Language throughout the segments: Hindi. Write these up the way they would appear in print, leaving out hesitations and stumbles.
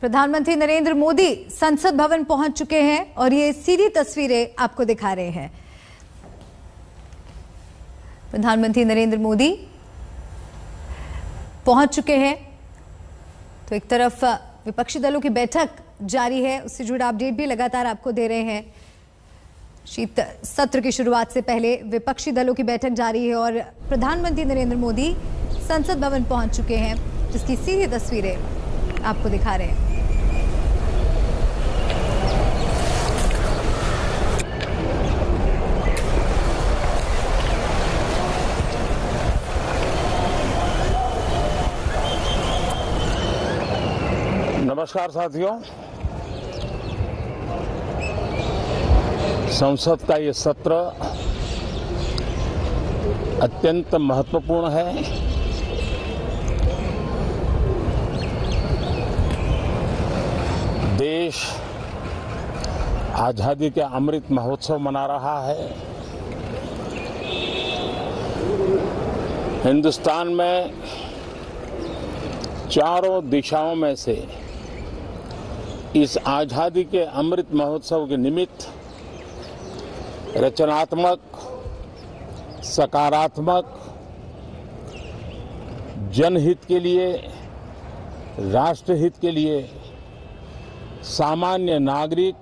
प्रधानमंत्री नरेंद्र मोदी संसद भवन पहुंच चुके हैं और ये सीधी तस्वीरें आपको दिखा रहे हैं। प्रधानमंत्री नरेंद्र मोदी पहुंच चुके हैं। तो एक तरफ विपक्षी दलों की बैठक जारी है, उससे जुड़ा अपडेट भी लगातार आपको दे रहे हैं। शीत सत्र की शुरुआत से पहले विपक्षी दलों की बैठक जारी है और प्रधानमंत्री नरेंद्र मोदी संसद भवन पहुंच चुके हैं, जिसकी सीधी तस्वीरें आपको दिखा रहे हैं। नमस्कार साथियों, संसद का ये सत्र अत्यंत महत्वपूर्ण है। देश आजादी के अमृत महोत्सव मना रहा है। हिंदुस्तान में चारों दिशाओं में से इस आजादी के अमृत महोत्सव के निमित्त रचनात्मक, सकारात्मक, जनहित के लिए, राष्ट्रहित के लिए सामान्य नागरिक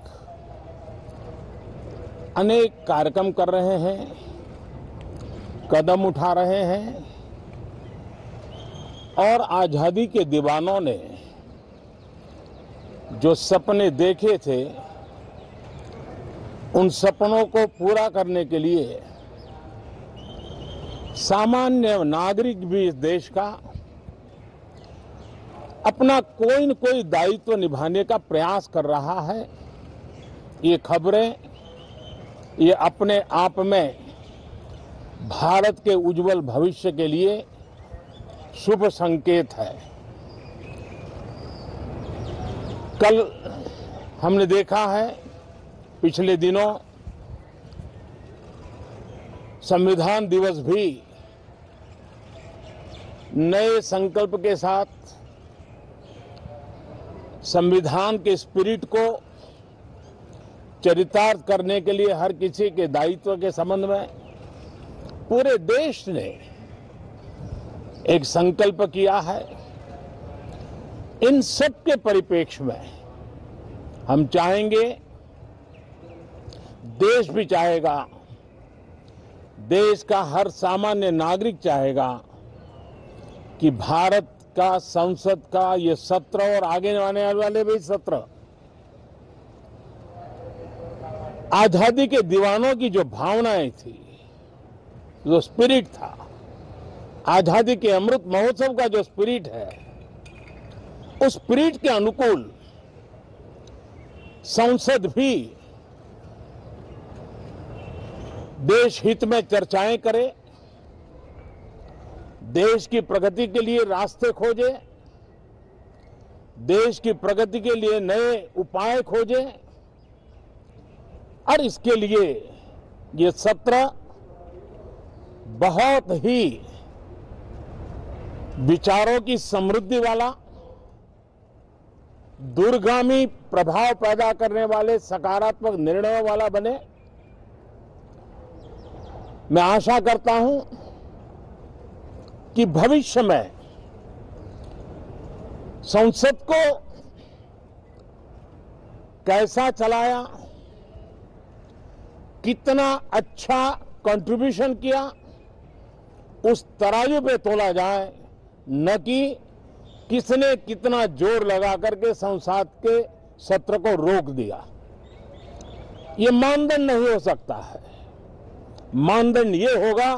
अनेक कार्यक्रम कर रहे हैं, कदम उठा रहे हैं और आजादी के दीवानों ने जो सपने देखे थे, उन सपनों को पूरा करने के लिए सामान्य नागरिक भी इस देश का अपना कोई न कोई दायित्व निभाने का प्रयास कर रहा है। ये खबरें, ये अपने आप में भारत के उज्जवल भविष्य के लिए शुभ संकेत है। कल हमने देखा है, पिछले दिनों संविधान दिवस भी नए संकल्प के साथ संविधान के स्पिरिट को चरितार्थ करने के लिए हर किसी के दायित्व के संबंध में पूरे देश ने एक संकल्प किया है। इन सब के परिप्रेक्ष्य में हम चाहेंगे, देश भी चाहेगा, देश का हर सामान्य नागरिक चाहेगा कि भारत का संसद का ये सत्र और आगे आने वाले भी सत्र आजादी के दीवानों की जो भावनाएं थी, जो स्पिरिट था, आजादी के अमृत महोत्सव का जो स्पिरिट है, उस स्पिरिट के अनुकूल संसद भी देश हित में चर्चाएं करे, देश की प्रगति के लिए रास्ते खोजे, देश की प्रगति के लिए नए उपाय खोजे और इसके लिए ये सत्र बहुत ही विचारों की समृद्धि वाला, दूरगामी प्रभाव पैदा करने वाले सकारात्मक निर्णयों वाला बने। मैं आशा करता हूं कि भविष्य में संसद को कैसा चलाया, कितना अच्छा कंट्रीब्यूशन किया, उस तराजू पे तोला जाए, न कि किसने कितना जोर लगा करके संसद के सत्र को रोक दिया। ये मानदंड नहीं हो सकता है। मानदंड ये होगा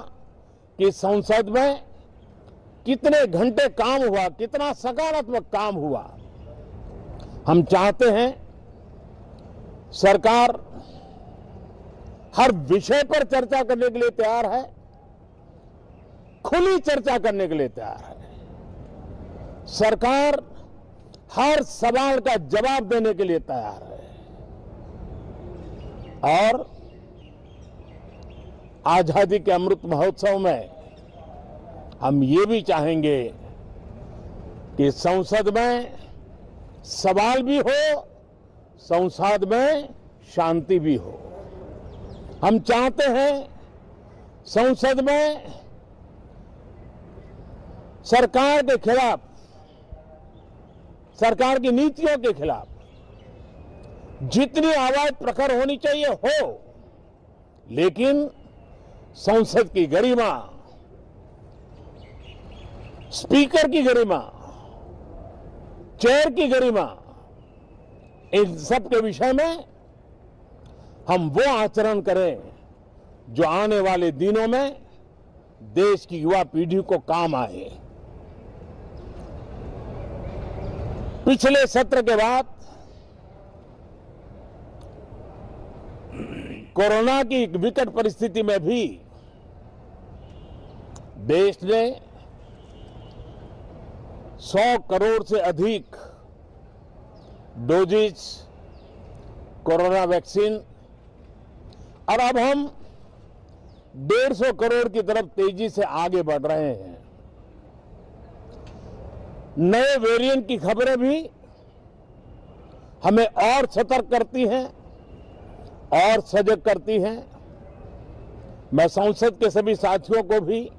कि संसद में कितने घंटे काम हुआ, कितना सकारात्मक काम हुआ। हम चाहते हैं सरकार हर विषय पर चर्चा करने के लिए तैयार है, खुली चर्चा करने के लिए तैयार है। सरकार हर सवाल का जवाब देने के लिए तैयार है और आजादी के अमृत महोत्सव में हम ये भी चाहेंगे कि संसद में सवाल भी हो, संसद में शांति भी हो। हम चाहते हैं संसद में सरकार के खिलाफ, सरकार की नीतियों के खिलाफ जितनी आवाज प्रखर होनी चाहिए हो, लेकिन संसद की गरिमा, स्पीकर की गरिमा, चेयर की गरिमा, इन सब के विषय में हम वो आचरण करें जो आने वाले दिनों में देश की युवा पीढ़ी को काम आए। पिछले सत्र के बाद कोरोना की एक विकट परिस्थिति में भी देश ने 100 करोड़ से अधिक डोजेज कोरोना वैक्सीन, और अब हम 150 करोड़ की तरफ तेजी से आगे बढ़ रहे हैं। नए वेरिएंट की खबरें भी हमें और सतर्क करती हैं और सजग करती हैं। मैं संसद के सभी साथियों को भी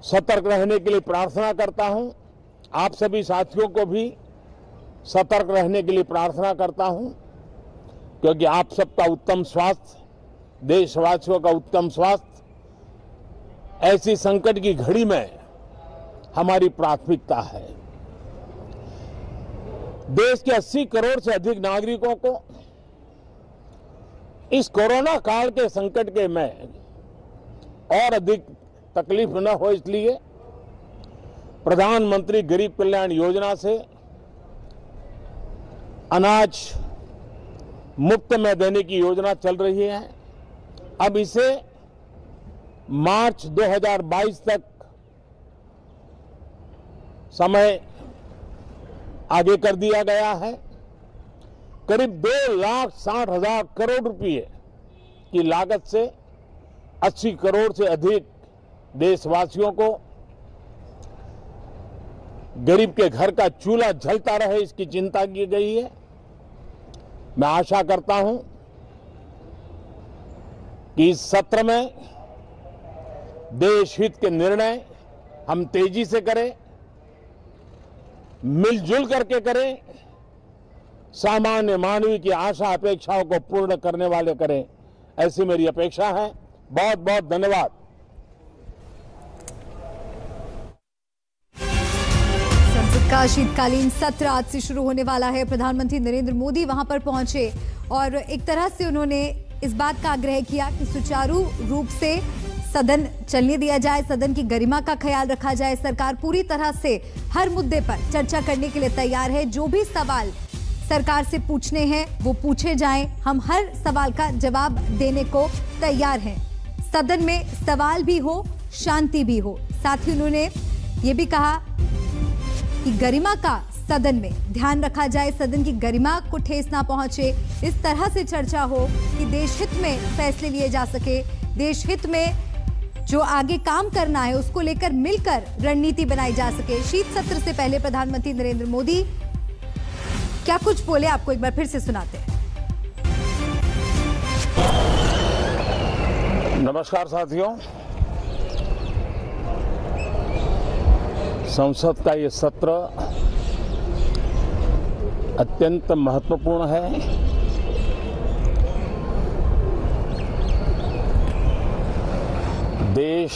सतर्क रहने के लिए प्रार्थना करता हूं। आप सभी साथियों को भी सतर्क रहने के लिए प्रार्थना करता हूं, क्योंकि आप सबका उत्तम स्वास्थ्य, देशवासियों का उत्तम स्वास्थ्य ऐसी संकट की घड़ी में हमारी प्राथमिकता है। देश के 80 करोड़ से अधिक नागरिकों को इस कोरोना काल के संकट के में और अधिक तकलीफ न हो, इसलिए प्रधानमंत्री गरीब कल्याण योजना से अनाज मुफ्त में देने की योजना चल रही है। अब इसे मार्च 2022 तक समय आगे कर दिया गया है। करीब 2,60,000 करोड़ रुपए की लागत से 80 करोड़ से अधिक देशवासियों को गरीब के घर का चूल्हा जलता रहे, इसकी चिंता की गई है। मैं आशा करता हूं कि इस सत्र में देश हित के निर्णय हम तेजी से करें, मिलजुल करके करें, सामान्य मानवीय की आशा अपेक्षाओं को पूर्ण करने वाले करें, ऐसी मेरी अपेक्षा है। बहुत बहुत धन्यवाद। संसद का शीतकालीन सत्र आज से शुरू होने वाला है। प्रधानमंत्री नरेंद्र मोदी वहां पर पहुंचे और एक तरह से उन्होंने इस बात का आग्रह किया कि सुचारू रूप से सदन चलने दिया जाए, सदन की गरिमा का ख्याल रखा जाए। सरकार पूरी तरह से हर मुद्दे पर चर्चा करने के लिए तैयार है। जो भी सवाल सरकार से पूछने हैं वो पूछे जाएं, हम हर सवाल का जवाब देने को तैयार हैं। सदन में सवाल भी हो, शांति भी हो। साथ ही उन्होंने ये भी कहा कि गरिमा का सदन में ध्यान रखा जाए, सदन की गरिमा को ठेस ना पहुंचे। इस तरह से चर्चा हो कि देश हित में फैसले लिए जा सके, देश हित में जो आगे काम करना है उसको लेकर मिलकर रणनीति बनाई जा सके। शीत सत्र से पहले प्रधानमंत्री नरेंद्र मोदी क्या कुछ बोले, आपको एक बार फिर से सुनाते हैं। नमस्कार साथियों, संसद का ये सत्र अत्यंत महत्वपूर्ण है। देश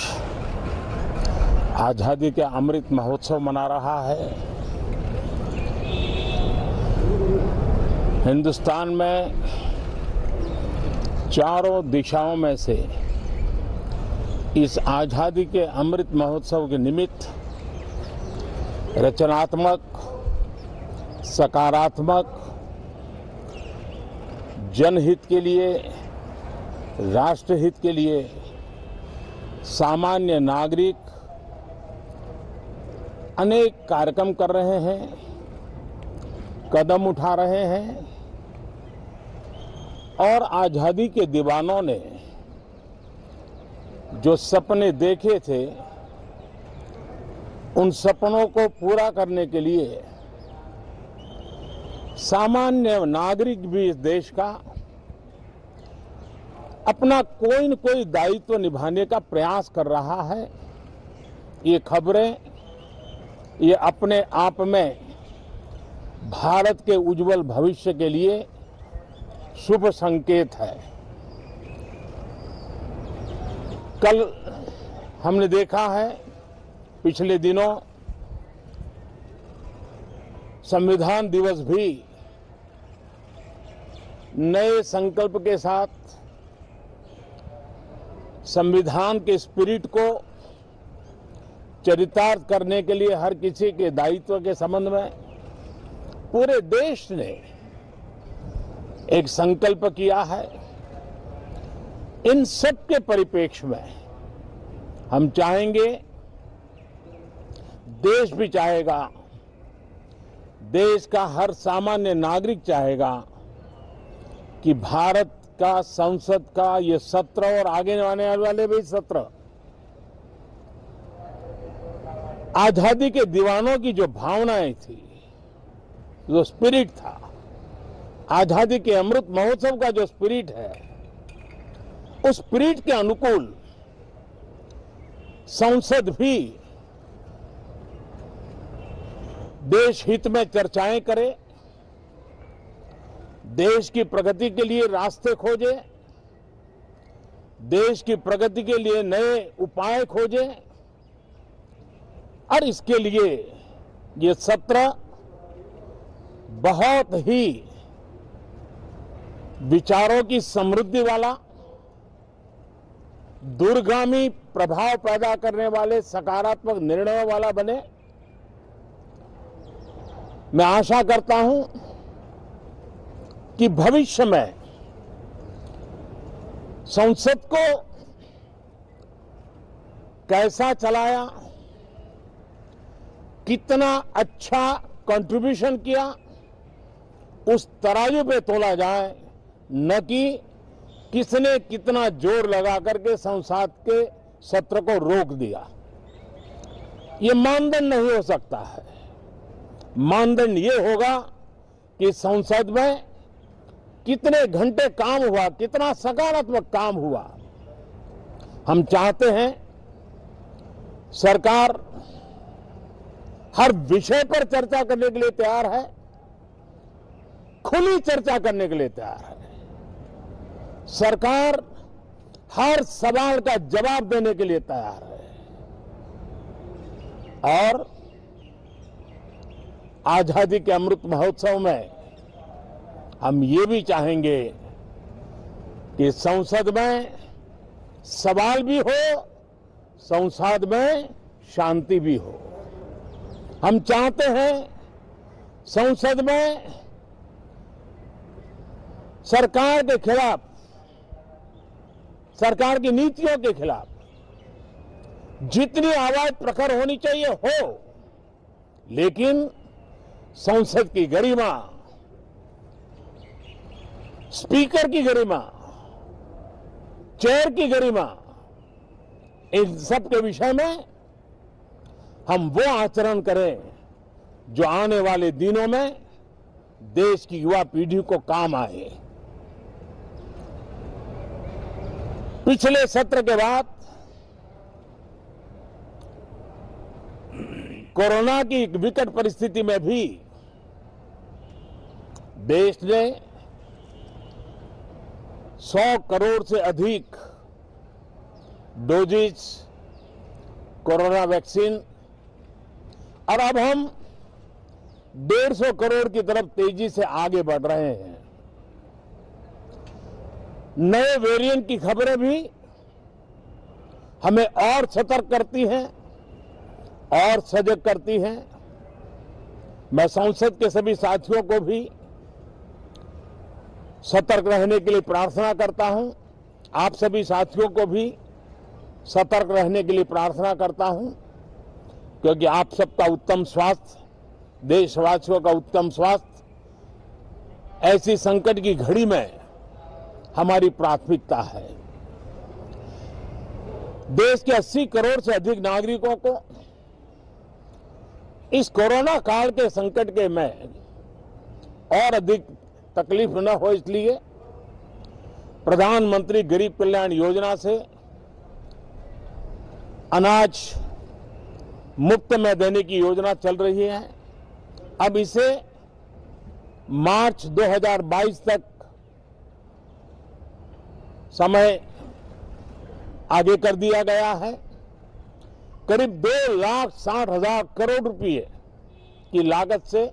आजादी के अमृत महोत्सव मना रहा है। हिंदुस्तान में चारों दिशाओं में से इस आजादी के अमृत महोत्सव के निमित्त रचनात्मक, सकारात्मक, जनहित के लिए, राष्ट्रहित के लिए सामान्य नागरिक अनेक कार्यक्रम कर रहे हैं, कदम उठा रहे हैं और आजादी के दीवानों ने जो सपने देखे थे उन सपनों को पूरा करने के लिए सामान्य नागरिक भी इस देश का अपना कोई न कोई दायित्व निभाने का प्रयास कर रहा है। ये खबरें ये अपने आप में भारत के उज्जवल भविष्य के लिए शुभ संकेत है। कल हमने देखा है, पिछले दिनों संविधान दिवस भी नए संकल्प के साथ संविधान के स्पिरिट को चरितार्थ करने के लिए हर किसी के दायित्व के संबंध में पूरे देश ने एक संकल्प किया है। इन सब के परिप्रेक्ष्य में हम चाहेंगे, देश भी चाहेगा, देश का हर सामान्य नागरिक चाहेगा कि भारत का संसद का ये सत्र और आगे आने वाले भी सत्र आजादी के दीवानों की जो भावनाएं थी, जो स्पिरिट था, आजादी के अमृत महोत्सव का जो स्पिरिट है, उस स्पिरिट के अनुकूल संसद भी देश हित में चर्चाएं करे, देश की प्रगति के लिए रास्ते खोजे, देश की प्रगति के लिए नए उपाय खोजे। और इसके लिए ये सत्र बहुत ही विचारों की समृद्धि वाला, दूरगामी प्रभाव पैदा करने वाले सकारात्मक निर्णयों वाला बने। मैं आशा करता हूं कि भविष्य में संसद को कैसा चलाया, कितना अच्छा कंट्रीब्यूशन किया, उस तराजू पे तोला जाए, न कि किसने कितना जोर लगा करके संसद के सत्र को रोक दिया। ये मानदंड नहीं हो सकता है। मानदंड ये होगा कि संसद में कितने घंटे काम हुआ, कितना सकारात्मक काम हुआ। हम चाहते हैं सरकार हर विषय पर चर्चा करने के लिए तैयार है, खुली चर्चा करने के लिए तैयार है। सरकार हर सवाल का जवाब देने के लिए तैयार है। और आजादी के अमृत महोत्सव में हम ये भी चाहेंगे कि संसद में सवाल भी हो, संसद में शांति भी हो। हम चाहते हैं संसद में सरकार के खिलाफ, सरकार की नीतियों के खिलाफ जितनी आवाज प्रखर होनी चाहिए हो, लेकिन संसद की गरिमा, स्पीकर की गरिमा, चेयर की गरिमा, इन सब के विषय में हम वो आचरण करें जो आने वाले दिनों में देश की युवा पीढ़ी को काम आए। पिछले सत्र के बाद कोरोना की एक विकट परिस्थिति में भी देश ने 100 करोड़ से अधिक डोजेज कोरोना वैक्सीन, और अब हम 150 करोड़ की तरफ तेजी से आगे बढ़ रहे हैं। नए वेरिएंट की खबरें भी हमें और सतर्क करती हैं और सजग करती हैं। मैं संसद के सभी साथियों को भी सतर्क रहने के लिए प्रार्थना करता हूं। आप सभी साथियों को भी सतर्क रहने के लिए प्रार्थना करता हूं, क्योंकि आप सबका उत्तम स्वास्थ्य, देशवासियों का उत्तम स्वास्थ्य ऐसी संकट की घड़ी में हमारी प्राथमिकता है। देश के 80 करोड़ से अधिक नागरिकों को इस कोरोना काल के संकट के में और अधिक तकलीफ न हो, इसलिए प्रधानमंत्री गरीब कल्याण योजना से अनाज मुफ्त में देने की योजना चल रही है। अब इसे मार्च 2022 तक समय आगे कर दिया गया है। करीब 2,60,000 करोड़ रुपए की लागत से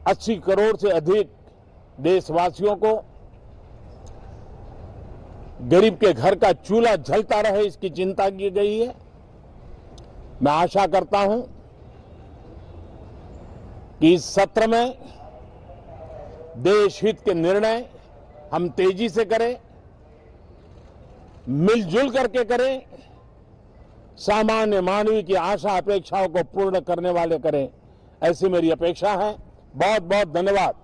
80 करोड़ से अधिक देशवासियों को गरीब के घर का चूल्हा जलता रहे, इसकी चिंता की गई है। मैं आशा करता हूं कि इस सत्र में देश हित के निर्णय हम तेजी से करें, मिलजुल करके करें, सामान्य मानवीय की आशा अपेक्षाओं को पूर्ण करने वाले करें, ऐसी मेरी अपेक्षा है। बहुत बहुत धन्यवाद।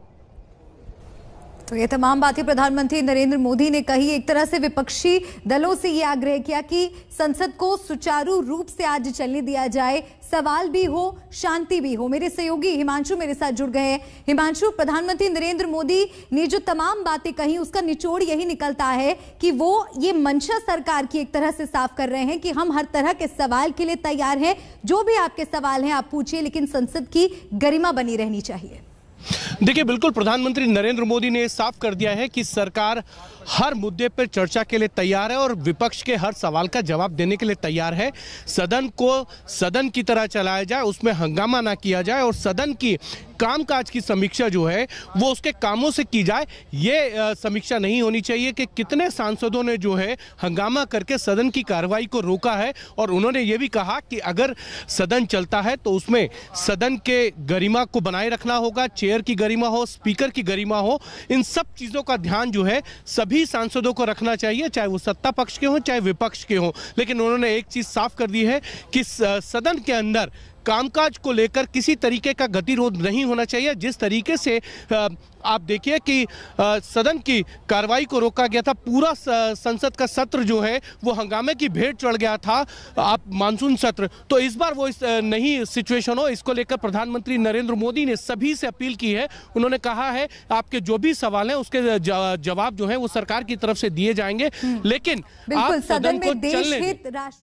तो ये तमाम बातें प्रधानमंत्री नरेंद्र मोदी ने कही। एक तरह से विपक्षी दलों से ये आग्रह किया कि संसद को सुचारू रूप से आज चलने दिया जाए, सवाल भी हो, शांति भी हो। मेरे सहयोगी हिमांशु मेरे साथ जुड़ गए हैं। हिमांशु, प्रधानमंत्री नरेंद्र मोदी ने जो तमाम बातें कही उसका निचोड़ यही निकलता है कि वो ये मंशा सरकार की एक तरह से साफ कर रहे हैं कि हम हर तरह के सवाल के लिए तैयार हैं, जो भी आपके सवाल हैं आप पूछिए, लेकिन संसद की गरिमा बनी रहनी चाहिए। देखिए, बिल्कुल प्रधानमंत्री नरेंद्र मोदी ने साफ कर दिया है कि सरकार हर मुद्दे पर चर्चा के लिए तैयार है और विपक्ष के हर सवाल का जवाब देने के लिए तैयार है। सदन को सदन की तरह चलाया जाए, उसमें हंगामा ना किया जाए और सदन की कामकाज की समीक्षा जो है वो उसके कामों से की जाए। ये समीक्षा नहीं होनी चाहिए कि कितने सांसदों ने जो है हंगामा करके सदन की कार्रवाई को रोका है। और उन्होंने ये भी कहा कि अगर सदन चलता है तो उसमें सदन के गरिमा को बनाए रखना होगा, चेयर की गरिमा हो, स्पीकर की गरिमा हो, इन सब चीज़ों का ध्यान जो है सभी सांसदों को रखना चाहिए, चाहे वो सत्ता पक्ष के हों चाहे विपक्ष के हों। लेकिन उन्होंने एक चीज़ साफ कर दी है कि सदन के अंदर कामकाज को लेकर किसी तरीके का गतिरोध नहीं होना चाहिए। जिस तरीके से आप देखिए कि सदन की कार्रवाई को रोका गया था, पूरा संसद का सत्र जो है वो हंगामे की भेंट चढ़ गया था, आप मानसून सत्र। तो इस बार वो इस नई सिचुएशन हो, इसको लेकर प्रधानमंत्री नरेंद्र मोदी ने सभी से अपील की है। उन्होंने कहा है आपके जो भी सवाल हैं उसके जवाब जो है वो सरकार की तरफ से दिए जाएंगे, लेकिन आप सदन को चलने दें।